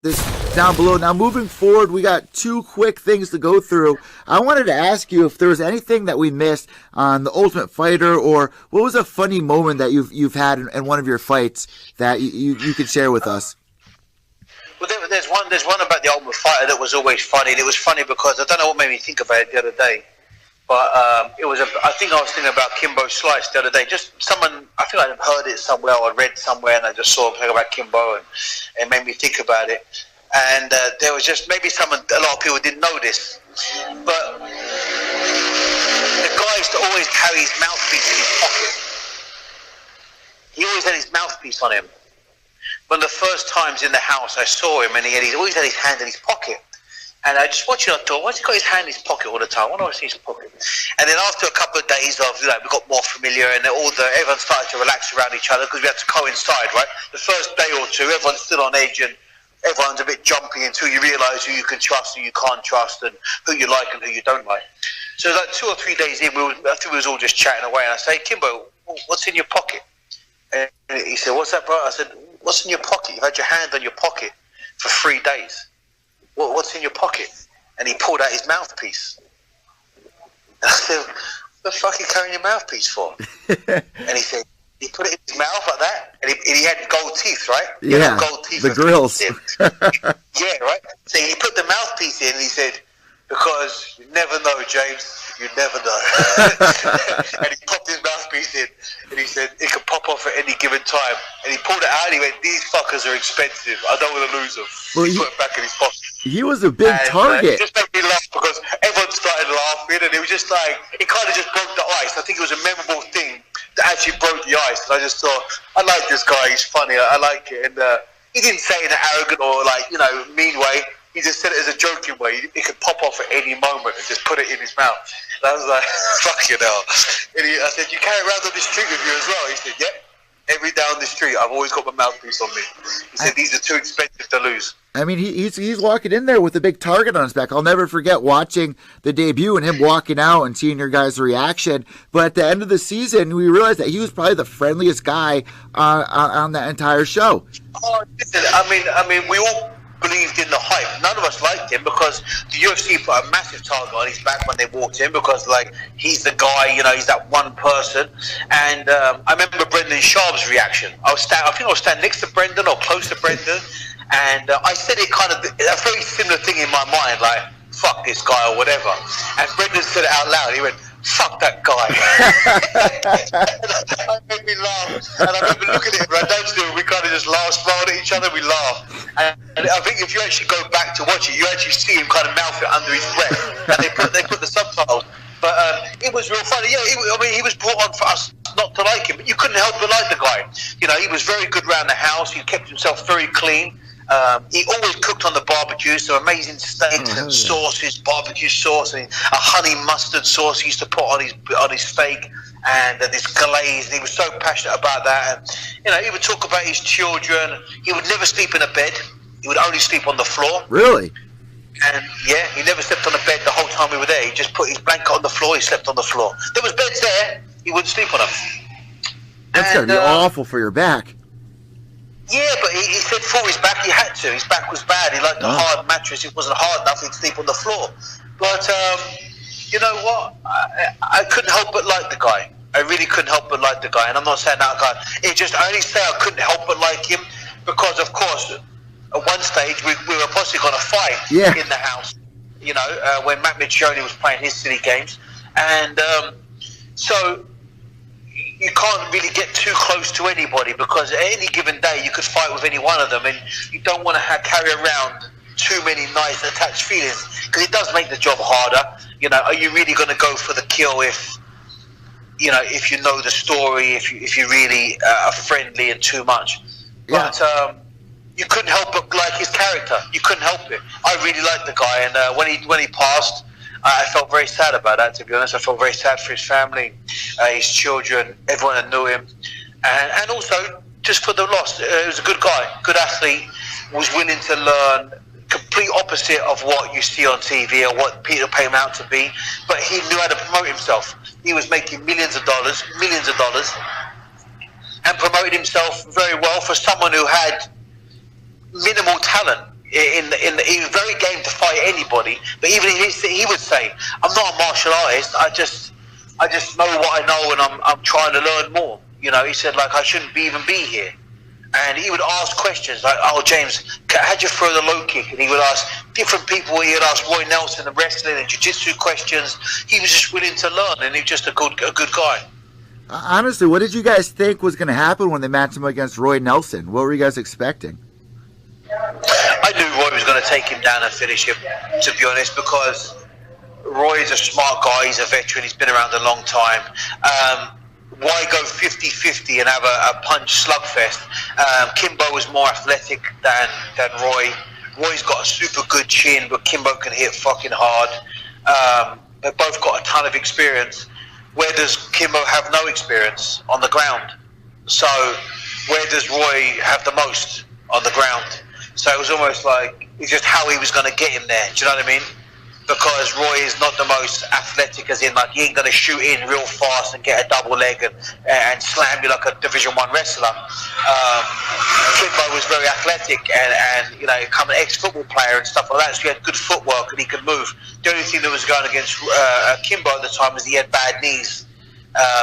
this down below. Now, moving forward, we got 2 quick things to go through. I wanted to ask you if there was anything that we missed on The Ultimate Fighter, or what was a funny moment that you've had in one of your fights that you could share with us. Well, there's one about The Ultimate Fighter that was always funny, and it was funny because I don't know what made me think about it the other day. But I think I was thinking about Kimbo Slice the other day. Just someone, I think I heard it somewhere or read somewhere, and I just saw something about Kimbo, and it made me think about it. And there was just maybe a lot of people didn't know this, but the guy used to always carry his mouthpiece in his pocket. He always had his mouthpiece on him. One of the first times in the house I saw him, and he always had his hand in his pocket. And I just watched it, I thought, why's he got his hand in his pocket all the time? Why do I see his pocket? And then after a couple of days of, we got more familiar, and everyone started to relax around each other because we had to coincide, right? The first day or two, everyone's still on edge, and everyone's a bit jumpy until you realise who you can trust, who you can't trust, and who you like and who you don't like. So like 2 or 3 days in, I think we was all just chatting away, and I say, Kimbo, what's in your pocket? And he said, what's that, bro? I said, what's in your pocket? You've had your hand on your pocket for 3 days. What's in your pocket? And he pulled out his mouthpiece. And I said, what the fuck are you carrying your mouthpiece for? And he said, he put it in his mouth like that, and he had gold teeth, right? Yeah, gold teeth, the grills. Yeah, right? So he put the mouthpiece in, and he said, because you never know, James. You never know. And he popped his mouthpiece in, and he said, it could pop off at any given time. And he pulled it out, and he went, these fuckers are expensive. I don't want to lose them. Well, he put it back in his pocket. He was a big target. It just made me laugh because everyone started laughing, and it was just like, it kind of just broke the ice. I think it was a memorable thing that actually broke the ice. And I just thought, I like this guy. He's funny. I like it. And he didn't say it in an arrogant or mean way. He just said it as a joking way. It could pop off at any moment and just put it in his mouth. And I was like, fuck you know. And I said, you carry it around on the street with you as well? He said, yep. Every down the street, I've always got my mouthpiece on me. He said, these are too expensive to lose. I mean, he's walking in there with a big target on his back. I'll never forget watching the debut and him walking out and seeing your guys' reaction. But at the end of the season, we realized that he was probably the friendliest guy on that entire show. Oh, listen, I mean, we all believed in the hype. None of us liked him because the UFC put a massive target on his back when they walked in because, he's the guy, he's that one person. And I remember Brendan Schaub's reaction. I think I was standing next to Brendan or close to Brendan, and I said it kind of a very similar thing in my mind, like, fuck this guy or whatever. And Brendan said it out loud. He went, fuck that guy. That made me laugh. And I remember looking at him, right next to him, we kind of just laughed, smiled at each other, we laughed. And I think if you actually go back to watch it, you actually see him kind of mouth it under his breath. And they put the subtitles. But it was real funny. Yeah, he was brought on for us not to like him, but you couldn't help but like the guy. He was very good around the house. He kept himself very clean. He always cooked on the barbecue, so amazing steaks and sauces, barbecue sauce, and a honey mustard sauce he used to put on his steak, and this glaze. And he was so passionate about that. And he would talk about his children. He would never sleep in a bed. He would only sleep on the floor. Really? And yeah, he never slept on a bed the whole time we were there. He just put his blanket on the floor. He slept on the floor. There was beds there. He wouldn't sleep on them. That's gotta be awful for your back. Yeah, but he said for his back he had to. His back was bad. He liked a hard mattress. It wasn't hard enough. He'd sleep on the floor. But you know what? I couldn't help but like the guy. I really couldn't help but like the guy. And I'm not saying that guy. I only say I couldn't help but like him because, of course, at one stage we were possibly going to fight in the house. When Matt McSweeney was playing his silly games, and so. You can't really get too close to anybody because at any given day you could fight with any one of them, and you don't want to carry around too many nice attached feelings because it does make the job harder. Are you really going to go for the kill if you know the story, if you really are friendly and too much? Yeah. But you couldn't help but like his character. You couldn't help it. I really liked the guy, and when he passed, I felt very sad about that, to be honest. I felt very sad for his family, his children, everyone that knew him. And also, just for the loss, he was a good guy, good athlete, was willing to learn, complete opposite of what you see on TV or what people pay him out to be. But he knew how to promote himself. He was making millions of dollars, and promoted himself very well for someone who had minimal talent. he was very game to fight anybody, but even he would say, "I'm not a martial artist. I just know what I know, and I'm trying to learn more." You know, he said, like, I shouldn't even be here. And he would ask questions like, "Oh, James, how'd you throw the low kick?" And he would ask different people. He would ask Roy Nelson, the wrestling and jiu-jitsu questions. He was just willing to learn, and he was just a good guy. Honestly, what did you guys think was going to happen when they matched him against Roy Nelson? What were you guys expecting? I knew Roy was going to take him down and finish him, to be honest, because Roy is a smart guy. He's a veteran. He's been around a long time. Why go 50-50 and have a punch slugfest? Kimbo was more athletic than Roy. Roy's got a super good chin, but Kimbo can hit fucking hard. They've both got a ton of experience. Where does Kimbo have no experience? On the ground. So where does Roy have the most? On the ground. So it was almost like it's just how he was going to get him there. Do you know what I mean? Because Roy is not the most athletic, as in, like, he ain't going to shoot in real fast and get a double leg and slam you like a Division 1 wrestler. Kimbo was very athletic and you know, become an ex-football player and stuff like that, so he had good footwork and he could move. The only thing that was going against Kimbo at the time was he had bad knees,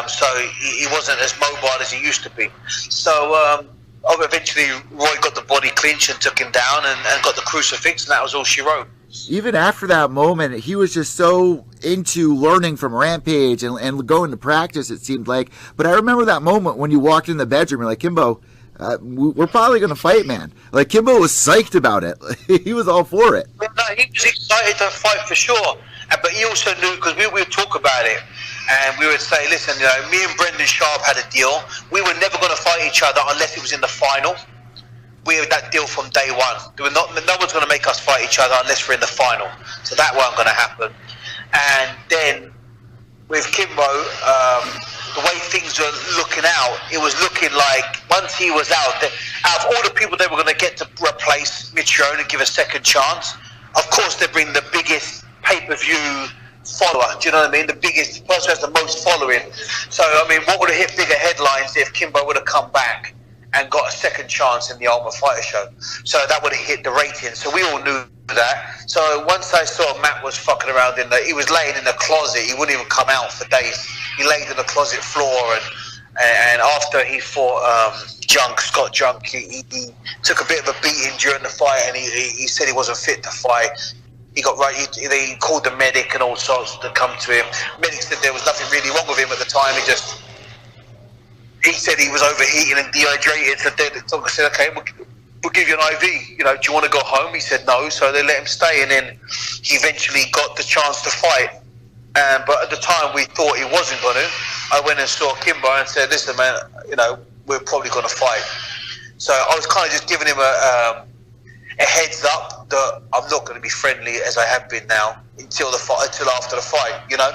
so he wasn't as mobile as he used to be. So eventually Roy got the body clinch and took him down and got the crucifix, and that was all she wrote. Even after that moment, he was just so into learning from Rampage and going to practice, it seemed like. But I remember that moment when you walked in the bedroom, you're like, Kimbo, we're probably going to fight, man. Like, Kimbo was psyched about it. He was all for it. No, he was excited to fight for sure. But he also knew, because we would talk about it, and we would say, listen, you know, me and Brendan Sharp had a deal. We were never going to fight each other unless it was in the final. We had that deal from day one. No one's going to make us fight each other unless we're in the final. So that wasn't going to happen. And then with Kimbo, the way things were looking out, it was looking like once he was out of all the people they were going to get to replace Mitrione and give a second chance, of course they bring the biggest pay-per-view follower. Do you know what I mean? The biggest person who has the most following. So, I mean, what would have hit bigger headlines if Kimbo would have come back and got a second chance in the Ultimate Fighter show? So that would have hit the ratings. So we all knew that. So once I saw Matt was fucking around he was laying in the closet. He wouldn't even come out for days. He laid in the closet floor, and after he fought Scott Junk, he took a bit of a beating during the fight, and he said he wasn't fit to fight. He got right. He called the medic and all sorts to come to him. Medic said there was nothing really wrong with him at the time. He said he was overheating and dehydrated. So the doctor said, okay, we'll give you an IV. You know, do you want to go home? He said no. So they let him stay, and then he eventually got the chance to fight. But at the time, we thought he wasn't going to. I went and saw Kimbo and said, listen, man, you know, we're probably going to fight. So I was kind of just giving him a heads up that I'm not going to be friendly as I have been now until after the fight, you know.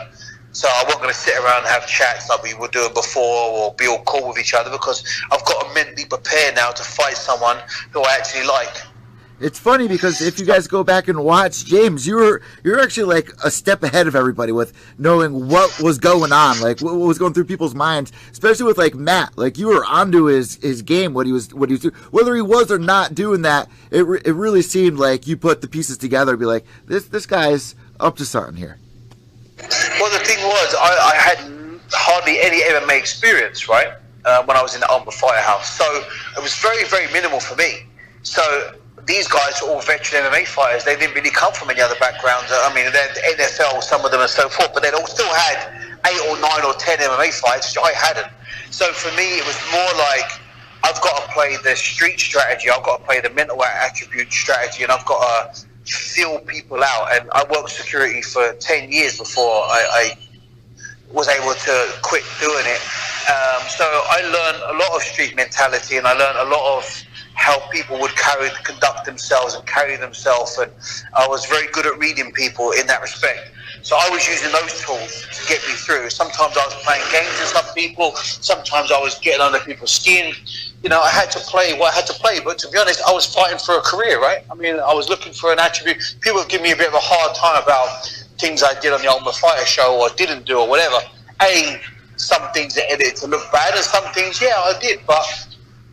So I wasn't going to sit around and have chats like we were doing before or be all cool with each other, because I've got to mentally prepare now to fight someone who I actually like. It's funny because if you guys go back and watch, James, you're actually like a step ahead of everybody with knowing what was going on, like what was going through people's minds, especially with like Matt. Like, you were onto his game, what he was doing, whether he was or not doing that. It really seemed like you put the pieces together and be like, this guy's up to something here. Well, the thing was, I had hardly any MMA experience, right, when I was in the Ultimate Fighter house. So it was very, very minimal for me. So these guys were all veteran MMA fighters. They didn't really come from any other backgrounds. I mean, they're NFL, some of them and so forth, but they all still had 8 or 9 or 10 MMA fights, which I hadn't. So for me, it was more like, I've got to play the street strategy, I've got to play the mental attribute strategy, and I've got to feel people out. And I worked security for 10 years before I was able to quit doing it. So I learned a lot of street mentality, and I learned a lot of how people would conduct themselves and carry themselves, and I was very good at reading people in that respect. So I was using those tools to get me through. Sometimes I was playing games with some people, sometimes I was getting under people's skin. You know, I had to play what I had to play, but to be honest, I was fighting for a career, right? I mean, I was looking for an attribute. People would give me a bit of a hard time about things I did on the Ultimate Fighter show or didn't do or whatever. Some things are edited to look bad, and some things, yeah, I did, but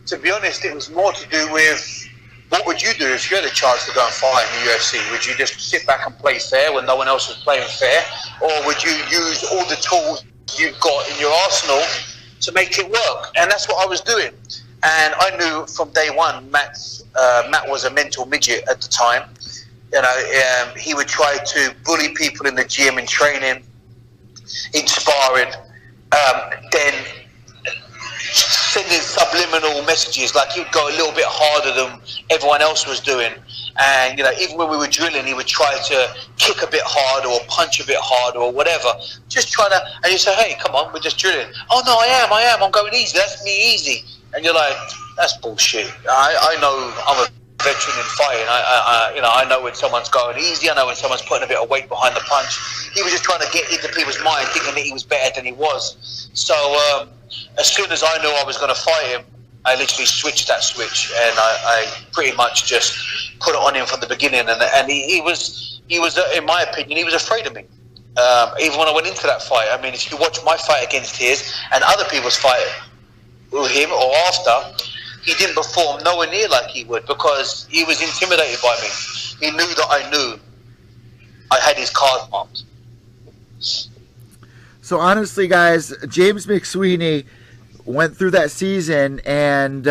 to be honest, it was more to do with What would you do if you had a chance to go and fight in the UFC? Would you just sit back and play fair when no one else was playing fair? Or would you use all the tools you've got in your arsenal to make it work? And that's what I was doing. And I knew from day one, Matt was a mental midget at the time. You know, he would try to bully people in the gym and training, in sparring, then sending subliminal messages, like he'd go a little bit harder than everyone else was doing. And, you know, even when we were drilling, he would try to kick a bit harder or punch a bit harder or whatever. Just trying to, and you say, hey, come on, we're just drilling. Oh, no, I am. I'm going easy. That's me easy. And you're like, that's bullshit. I know I'm a veteran in fighting. I know when someone's going easy. I know when someone's putting a bit of weight behind the punch. He was just trying to get into people's mind, thinking that he was better than he was. So as soon as I knew I was going to fight him, I literally switched that switch, and I pretty much just put it on him from the beginning. And he was, in my opinion, he was afraid of me. Even when I went into that fight, I mean, if you watch my fight against his and other people's fight with him or after, he didn't perform nowhere near like he would, because he was intimidated by me. He knew that I knew I had his card marked. So honestly, guys, James McSweeney went through that season and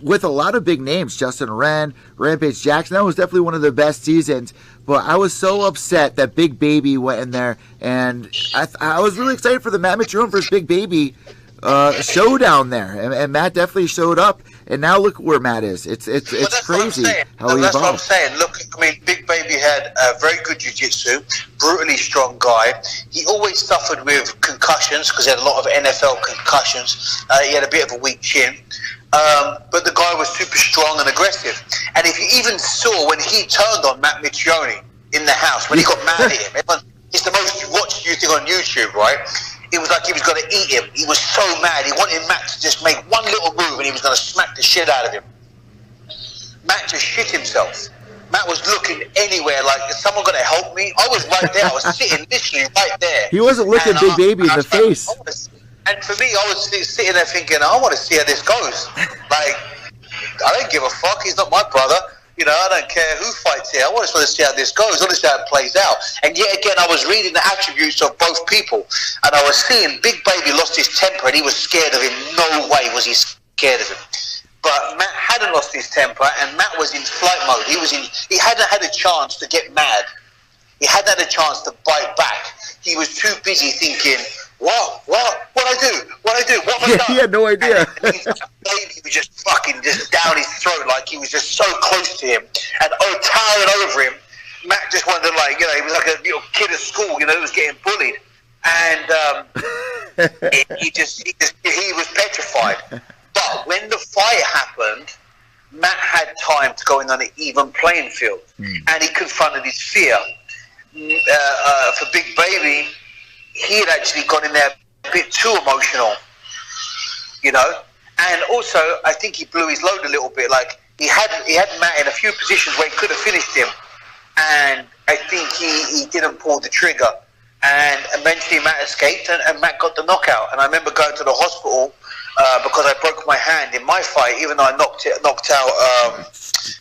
with a lot of big names, Justin Wren, Rampage Jackson. That was definitely one of the best seasons. But I was so upset that Big Baby went in there, and I was really excited for the Matt Mitrione versus Big Baby showdown there, and Matt definitely showed up. And now look where Matt is. It's crazy how he evolved. That's what I'm saying. Look, I mean, Big Baby had a very good jiu-jitsu, brutally strong guy. He always suffered with concussions because he had a lot of NFL concussions. He had a bit of a weak chin. But the guy was super strong and aggressive. And if you even saw when he turned on Matt Mitrione in the house, when he got mad at him, it's the most watched thing on YouTube, right? It was like he was going to eat him. He was so mad. He wanted Matt to just make one little move and he was going to smack the shit out of him. Matt just shit himself. Matt was looking anywhere like, is someone going to help me? I was right there. I was sitting literally right there. He wasn't looking Big Baby in the face. And for me, I was sitting there thinking, I want to see how this goes. Like, I don't give a fuck. He's not my brother. You know, I don't care who fights here. I just want to see how this goes. I want to see how it plays out. And yet again, I was reading the attributes of both people. And I was seeing Big Baby lost his temper and he was scared of him. No way was he scared of him. But Matt hadn't lost his temper, and Matt was in flight mode. He hadn't had a chance to get mad. He hadn't had a chance to bite back. He was too busy thinking, what I do? What have I done? He had no idea. Baby was just fucking just down his throat, like he was just so close to him and towering over him. Matt just wanted to, like, you know, he was like a little kid at school, you know, he was getting bullied, and he was petrified. But when the fight happened, Matt had time to go in on an even playing field, and he confronted his fear. For Big Baby, he had actually gone in there a bit too emotional, you know. And also, I think he blew his load a little bit. Like, he had Matt in a few positions where he could have finished him, and I think he didn't pull the trigger. And eventually Matt escaped, and Matt got the knockout. And I remember going to the hospital because I broke my hand in my fight, even though I knocked out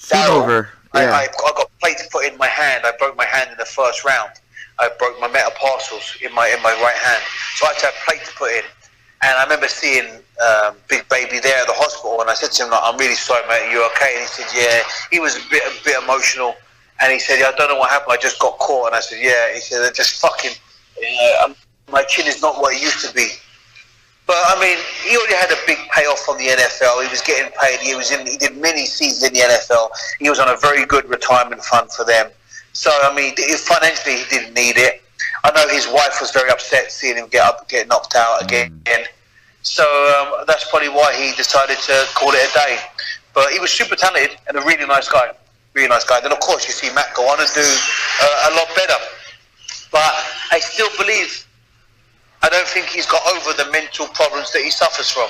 Darryl. Yeah. I got plates put in my hand. I broke my hand in the first round. I broke my metatarsals in my right hand, so I had to have plates put in. And I remember seeing Big Baby there at the hospital, and I said to him, like, "I'm really sorry, mate. Are you okay?" And he said, "Yeah." He was a bit emotional, and he said, "Yeah, I don't know what happened. I just got caught." And I said, "Yeah." He said, "I just fucking my chin is not what it used to be." But I mean, he already had a big payoff from the NFL. He was getting paid. He did many seasons in the NFL. He was on a very good retirement fund for them. So I mean, financially, he didn't need it. I know his wife was very upset seeing him get knocked out again. So that's probably why he decided to call it a day. But he was super talented and a really nice guy. Really nice guy. Then of course you see Matt go on and do a lot better. But I still believe, I don't think he's got over the mental problems that he suffers from.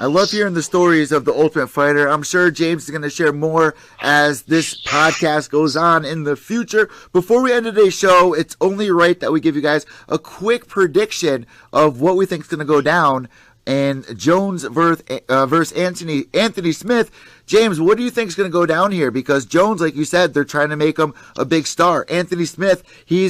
I love hearing the stories of the Ultimate Fighter. I'm sure James is going to share more as this podcast goes on in the future. Before we end today's show, it's only right that we give you guys a quick prediction of what we think is going to go down in Jones versus Anthony Smith James, what do you think is going to go down here? Because Jones, like you said, they're trying to make him a big star. Anthony Smith, he's